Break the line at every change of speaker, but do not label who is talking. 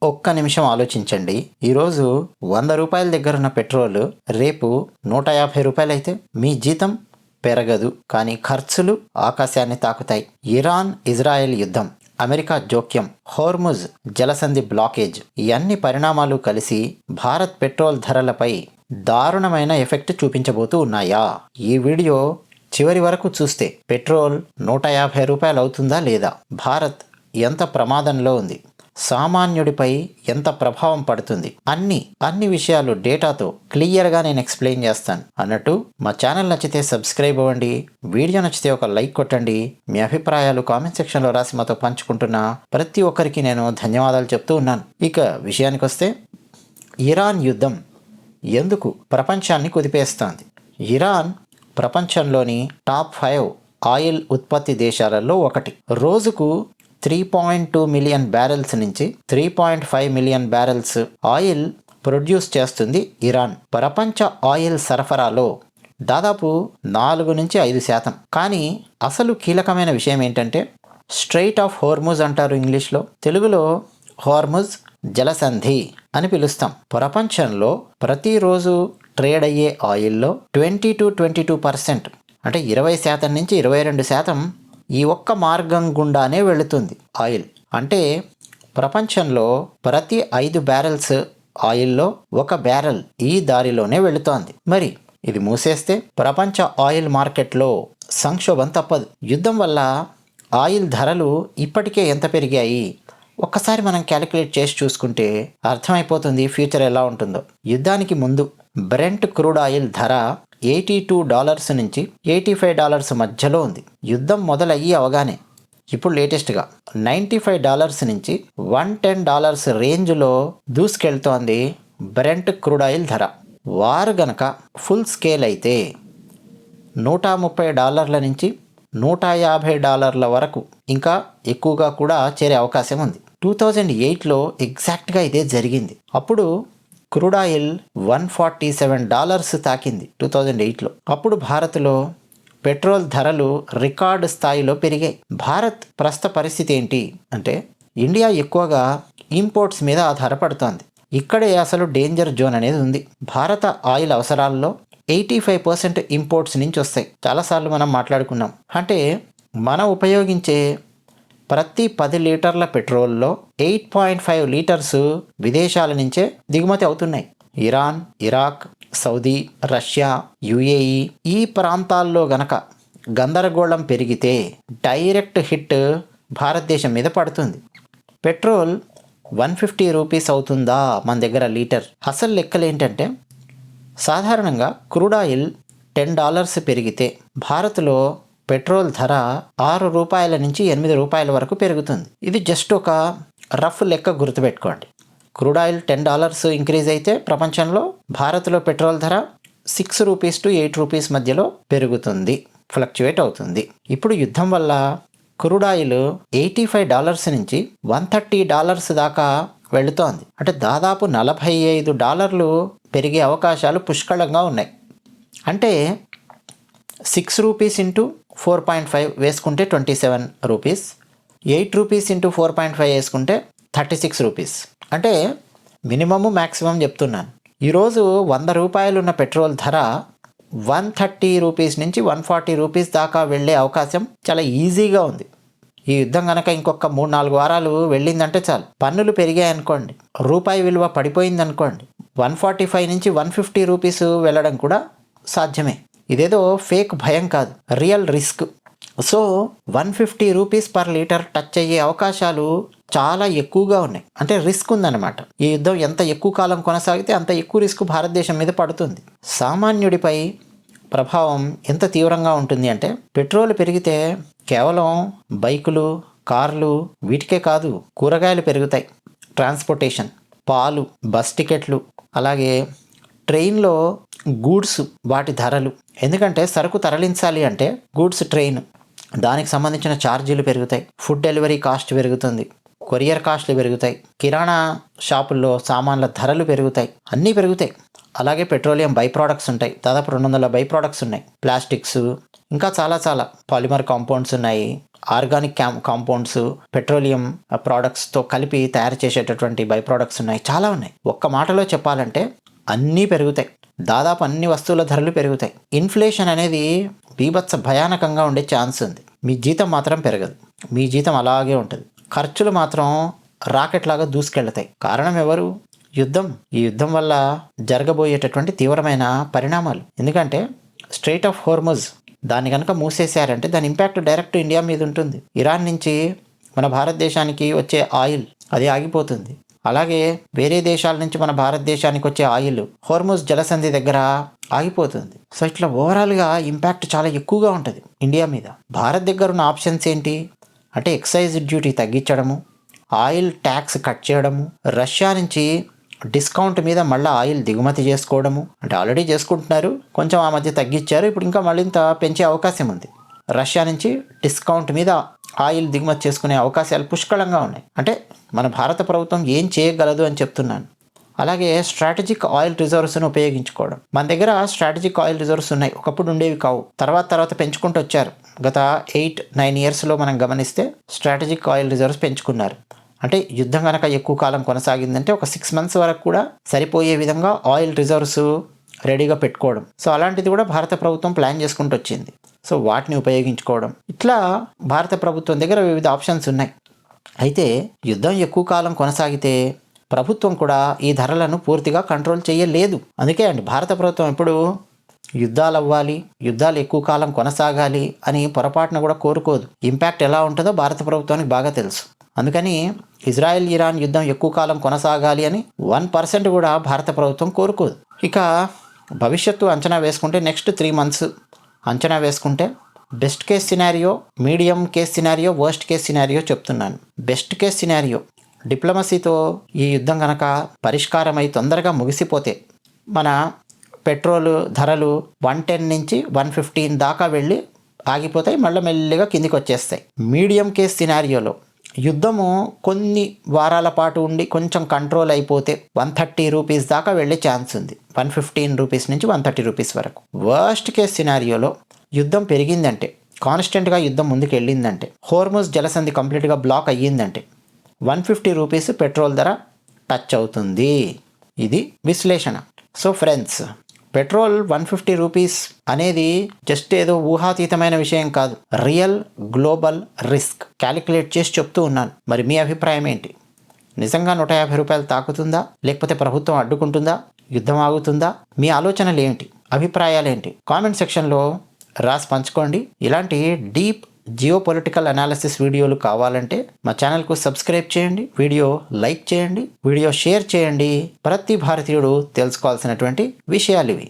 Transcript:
ఒక్క నిమిషం ఆలోచించండి. ఈరోజు 100 రూపాయల దగ్గరున్న పెట్రోల్ రేపు 150 రూపాయలైతే మీ జీతం పెరగదు, కానీ ఖర్చులు ఆకాశాన్ని తాకుతాయి. ఇరాన్ ఇజ్రాయెల్ యుద్ధం, అమెరికా జోక్యం, హోర్ముజ్ జలసంధి బ్లాకేజ్, ఈ అన్ని పరిణామాలు కలిసి భారత్ పెట్రోల్ ధరలపై దారుణమైన ఎఫెక్ట్ చూపించబోతూ ఉన్నాయా? ఈ వీడియో చివరి వరకు చూస్తే పెట్రోల్ 150 రూపాయలు అవుతుందా లేదా, భారత్ ఎంత ప్రమాదంలో ఉంది, సామాన్యుడిపై ఎంత ప్రభావం పడుతుంది, అన్ని విషయాలు డేటాతో క్లియర్గా నేను ఎక్స్ప్లెయిన్ చేస్తాను. అన్నట్టు మా ఛానల్ నచ్చితే సబ్స్క్రైబ్ అవ్వండి, వీడియో నచ్చితే ఒక లైక్ కొట్టండి, మీ అభిప్రాయాలు కామెంట్ సెక్షన్లో రాసి మాతో పంచుకుంటున్నా ప్రతి ఒక్కరికి నేను ధన్యవాదాలు చెప్తూ ఉన్నాను. ఇక విషయానికి వస్తే, ఇరాన్ యుద్ధం ఎందుకు ప్రపంచాన్ని కుదిపేస్తోంది? ఇరాన్ ప్రపంచంలోని టాప్ 5 ఆయిల్ ఉత్పత్తి దేశాలలో ఒకటి. రోజుకు 3.2 మిలియన్ బ్యారెల్స్ నుంచి 3.5 మిలియన్ బ్యారెల్స్ ఆయిల్ ప్రొడ్యూస్ చేస్తుంది ఇరాన్. ప్రపంచ ఆయిల్ సరఫరాలో దాదాపు 4 నుంచి 5%. కానీ అసలు కీలకమైన విషయం ఏంటంటే, స్ట్రెయిట్ ఆఫ్ హోర్ముజ్ అంటారు ఇంగ్లీష్లో, తెలుగులో హోర్ముజ్ జలసంధి అని పిలుస్తాం. ప్రపంచంలో ప్రతిరోజు ట్రేడ్ అయ్యే ఆయిల్లో 22% అంటే 20% నుంచి 22% ఈ ఒక్క మార్గం గుండానే వెళుతుంది ఆయిల్. అంటే ప్రపంచంలో ప్రతి 5 బ్యారెల్స్ ఆయిల్లో 1 బ్యారెల్ ఈ దారిలోనే వెళుతోంది. మరి ఇది మూసేస్తే ప్రపంచ ఆయిల్ మార్కెట్లో సంక్షోభం తప్పదు. యుద్ధం వల్ల ఆయిల్ ధరలు ఇప్పటికే ఎంత పెరిగాయి ఒక్కసారి మనం క్యాలిక్యులేట్ చేసి చూసుకుంటే అర్థమైపోతుంది ఫ్యూచర్ ఎలా ఉంటుందో. యుద్ధానికి ముందు బ్రెంట్ క్రూడ్ ఆయిల్ ధర $82 నుంచి $85 మధ్యలో ఉంది. యుద్ధం మొదలయ్యి అవగానే ఇప్పుడు లేటెస్ట్గా $95 నుంచి $110 రేంజ్లో దూసుకెళ్తోంది బ్రెంట్ క్రూడ్ ఆయిల్ ధర. వారు గనక ఫుల్ స్కేల్ అయితే $130 నుంచి $150 వరకు, ఇంకా ఎక్కువగా కూడా చేరే అవకాశం ఉంది. 2008లో ఎగ్జాక్ట్గా ఇదే జరిగింది. అప్పుడు క్రూడ్ ఆయిల్ $147 తాకింది 2008లో. అప్పుడు భారత్లో పెట్రోల్ ధరలు రికార్డు స్థాయిలో పెరిగాయి. భారత్ ప్రస్తుత పరిస్థితి ఏంటి అంటే, ఇండియా ఎక్కువగా ఇంపోర్ట్స్ మీద ఆధారపడుతోంది. ఇక్కడే అసలు డేంజర్ జోన్ అనేది ఉంది. భారత ఆయిల్ అవసరాల్లో 85% ఇంపోర్ట్స్ నుంచి వస్తాయి. చాలాసార్లు మనం మాట్లాడుకున్నాం. అంటే మనం ఉపయోగించే ప్రతి 10 లీటర్ల పెట్రోల్లో 8.5 లీటర్స్ విదేశాల నుంచే దిగుమతి అవుతున్నాయి. Iran, Iraq, Saudi, Russia, UAE ఈ ప్రాంతాల్లో గనక గందరగోళం పెరిగితే డైరెక్ట్ హిట్ భారతదేశం మీద పడుతుంది. పెట్రోల్ 150 రూపీస్ అవుతుందా మన దగ్గర లీటర్? అసలు లెక్కలు ఏంటంటే, సాధారణంగా క్రూడ్ ఆయిల్ $10 పెరిగితే భారత్లో పెట్రోల్ ధర $6 నుంచి $8 వరకు పెరుగుతుంది. ఇది జస్ట్ ఒక రఫ్ లెక్క గుర్తుపెట్టుకోండి. క్రూడ్ ఆయిల్ $10 ఇంక్రీజ్ అయితే ప్రపంచంలో భారత్లో పెట్రోల్ ధర $6 to $8 మధ్యలో పెరుగుతుంది, ఫ్లక్చువేట్ అవుతుంది. ఇప్పుడు యుద్ధం వల్ల క్రూడ్ ఆయిల్ $85 నుంచి $130 దాకా వెళుతోంది. అంటే దాదాపు $45 పెరిగే అవకాశాలు పుష్కలంగా ఉన్నాయి. అంటే $6 ఇంటూ 4.5 వేసుకుంటే $27, $8 ఇంటూ 4.5 వేసుకుంటే $36. అంటే మినిమము మ్యాక్సిమం చెప్తున్నాను. ఈరోజు 100 రూపాయలు ఉన్న పెట్రోల్ ధర $130 నుంచి $140 దాకా వెళ్ళే అవకాశం చాలా ఈజీగా ఉంది. ఈ యుద్ధం కనుక ఇంకొక 3-4 వారాలు వెళ్ళిందంటే చాలు. పన్నులు పెరిగాయనుకోండి, రూపాయి విలువ పడిపోయిందనుకోండి, $145 నుంచి $150 వెళ్ళడం కూడా సాధ్యమే. ఇదేదో ఫేక్ భయం కాదు, real risk. So $150 per litre touch అయ్యే అవకాశాలు చాలా ఎక్కువగా ఉన్నాయి. అంటే రిస్క్ ఉందన్నమాట. ఈ యుద్ధం ఎంత ఎక్కువ కాలం కొనసాగితే అంత ఎక్కువ రిస్క్ భారతదేశం మీద పడుతుంది. సామాన్యుడిపై ప్రభావం ఎంత తీవ్రంగా ఉంటుంది అంటే, పెట్రోల్ పెరిగితే కేవలం బైకులు, కార్లు వీటికే కాదు, కూరగాయలు పెరుగుతాయి, ట్రాన్స్పోర్టేషన్, పాలు, బస్ టికెట్లు, అలాగే ట్రైన్లో గూడ్స్ వాటి ధరలు. ఎందుకంటే సరుకు తరలించాలి అంటే గూడ్స్ ట్రైన్, దానికి సంబంధించిన ఛార్జీలు పెరుగుతాయి, ఫుడ్ డెలివరీ కాస్ట్ పెరుగుతుంది, కొరియర్ కాస్ట్లు పెరుగుతాయి, కిరాణా షాపుల్లో సామాన్ల ధరలు పెరుగుతాయి, అన్నీ పెరుగుతాయి. అలాగే పెట్రోలియం బై ప్రోడక్ట్స్ ఉంటాయి, దాదాపు 200 బై ప్రోడక్ట్స్ ఉన్నాయి, ప్లాస్టిక్స్, ఇంకా చాలా పాలిమర్ కాంపౌండ్స్ ఉన్నాయి, ఆర్గానిక్ కాంపౌండ్స్, పెట్రోలియం ప్రోడక్ట్స్తో కలిపి తయారు చేసేటటువంటి బై ప్రోడక్ట్స్ ఉన్నాయి, చాలా ఉన్నాయి. ఒక్క మాటలో చెప్పాలంటే అన్నీ పెరుగుతాయి, దాదాపు అన్ని వస్తువుల ధరలు పెరుగుతాయి. ఇన్ఫ్లేషన్ అనేది బీభత్స భయానకంగా ఉండే ఛాన్స్ ఉంది. మీ జీతం మాత్రం పెరగదు, మీ జీతం అలాగే ఉంటుంది. ఖర్చులు మాత్రం రాకెట్ లాగా దూసుకెళ్తాయి. కారణం ఎవరు? యుద్ధం. ఈ యుద్ధం వల్ల జరగబోయేటటువంటి తీవ్రమైన పరిణామాలు. ఎందుకంటే స్ట్రెయిట్ ఆఫ్ హోర్ముజ్ దాన్ని కనుక మూసేశారంటే దాని ఇంపాక్ట్ డైరెక్ట్ ఇండియా మీద ఉంటుంది. ఇరాన్ నుంచి మన భారతదేశానికి వచ్చే ఆయిల్ అది ఆగిపోతుంది. అలాగే వేరే దేశాల నుంచి మన భారతదేశానికి వచ్చే ఆయిల్ హోర్ముజ్ జలసంధి దగ్గర ఆగిపోతుంది. సో ఇట్లా ఓవరాల్గా ఇంపాక్ట్ చాలా ఎక్కువగా ఉంటుంది ఇండియా మీద. భారత్ దగ్గర ఉన్న ఆప్షన్స్ ఏంటి అంటే ఎక్సైజ్ డ్యూటీ తగ్గించడము, ఆయిల్ ట్యాక్స్ కట్ చేయడము, రష్యా నుంచి డిస్కౌంట్ మీద మళ్ళీ ఆయిల్ దిగుమతి చేసుకోవడము. అంటే ఆల్రెడీ చేసుకుంటున్నారు, కొంచెం ఆ మధ్య తగ్గించారు, ఇప్పుడు ఇంకా మళ్ళీంత పెంచే అవకాశం ఉంది. రష్యా నుంచి డిస్కౌంట్ మీద ఆయిల్ దిగుమతి చేసుకునే అవకాశాలు పుష్కలంగా ఉన్నాయి. అంటే మన భారత ప్రభుత్వం ఏం చేయగలదు అని చెప్తున్నాను. అలాగే స్ట్రాటజిక్ ఆయిల్ రిజర్వ్స్ను ఉపయోగించుకోవడం. మన దగ్గర స్ట్రాటజిక్ ఆయిల్ రిజర్వ్స్ ఉన్నాయి, ఒకప్పుడు ఉండేవి కావు, తర్వాత పెంచుకుంటూ వచ్చారు. గత 8-9 ఇయర్స్లో మనం గమనిస్తే స్ట్రాటజిక్ ఆయిల్ రిజర్వ్స్ పెంచుకున్నారు. అంటే యుద్ధం కనుక ఎక్కువ కాలం కొనసాగిందంటే ఒక 6 months వరకు కూడా సరిపోయే విధంగా ఆయిల్ రిజర్వ్స్ రెడీగా పెట్టుకోవడం. సో అలాంటిది కూడా భారత ప్రభుత్వం ప్లాన్ చేసుకుంటూ వచ్చింది. సో వాటిని ఉపయోగించుకోవడం, ఇట్లా భారత ప్రభుత్వం దగ్గర వివిధ ఆప్షన్స్ ఉన్నాయి. అయితే యుద్ధం ఎక్కువ కాలం కొనసాగితే ప్రభుత్వం కూడా ఈ ధరలను పూర్తిగా కంట్రోల్ చేయలేదు. అందుకే అండి భారత ప్రభుత్వం ఎప్పుడు యుద్ధాలు అవ్వాలి, యుద్ధాలు ఎక్కువ కాలం కొనసాగాలి అని పొరపాటున కూడా కోరుకోదు. ఇంపాక్ట్ ఎలా ఉంటుందో భారత ప్రభుత్వానికి బాగా తెలుసు. అందుకని ఇజ్రాయెల్ ఇరాన్ యుద్ధం ఎక్కువ కాలం కొనసాగాలి అని 1% కూడా భారత ప్రభుత్వం కోరుకోదు. ఇక భవిష్యత్తు అంచనా వేసుకుంటే నెక్స్ట్ 3 months అంచనా వేసుకుంటే best case scenario, medium case scenario, worst case scenario చెప్తున్నాను. బెస్ట్ కేస్ సినారియో డిప్లొమసీతో ఈ యుద్ధం కనుక పరిష్కారమై తొందరగా ముగిసిపోతే మన పెట్రోల్ ధరలు 110 నుంచి 115 దాకా వెళ్ళి ఆగిపోతాయి, మళ్ళీ మెల్లిగా కిందికి వచ్చేస్తాయి. మీడియం కేస్ సినారియోలో యుద్ధము కొన్ని వారాల పాటు ఉండి కొంచెం కంట్రోల్ అయిపోతే 130 రూపీస్ దాకా వెళ్ళే ఛాన్స్ ఉంది, 115 రూపీస్ నుంచి 130 రూపీస్ వరకు. వర్స్ట్ కేస్ సినారియోలో యుద్ధం పెరిగిందంటే, కాన్స్టెంట్గా యుద్ధం ముందుకు వెళ్ళిందంటే, హోర్ముజ్ జలసంధి కంప్లీట్గా బ్లాక్ అయ్యిందంటే 150 రూపీస్ పెట్రోల్ ధర టచ్ అవుతుంది. ఇది విశ్లేషణ. సో ఫ్రెండ్స్, పెట్రోల్ 150 రూపీస్ అనేది జస్ట్ ఏదో ఊహాతీతమైన విషయం కాదు, రియల్ గ్లోబల్ రిస్క్ క్యాలిక్యులేట్ చేసి చెప్తూ ఉన్నాను. మరి మీ అభిప్రాయం ఏంటి? నిజంగా 150 రూపాయలు తాకుతుందా, లేకపోతే ప్రభుత్వం అడ్డుకుంటుందా, యుద్ధం ఆగుతుందా? మీ ఆలోచనలు ఏంటి, అభిప్రాయాలు ఏంటి? కామెంట్ సెక్షన్లో రాసి పంచుకోండి. ఇలాంటి డీప్ జియోపొలిటికల్ అనాలిసిస్ వీడియోలు కావాలంటే మా ఛానల్కు సబ్స్క్రైబ్ చేయండి, వీడియో లైక్ చేయండి, వీడియో షేర్ చేయండి. ప్రతి భారతీయుడు తెలుసుకోవాల్సినటువంటి విషయాలు ఇవి.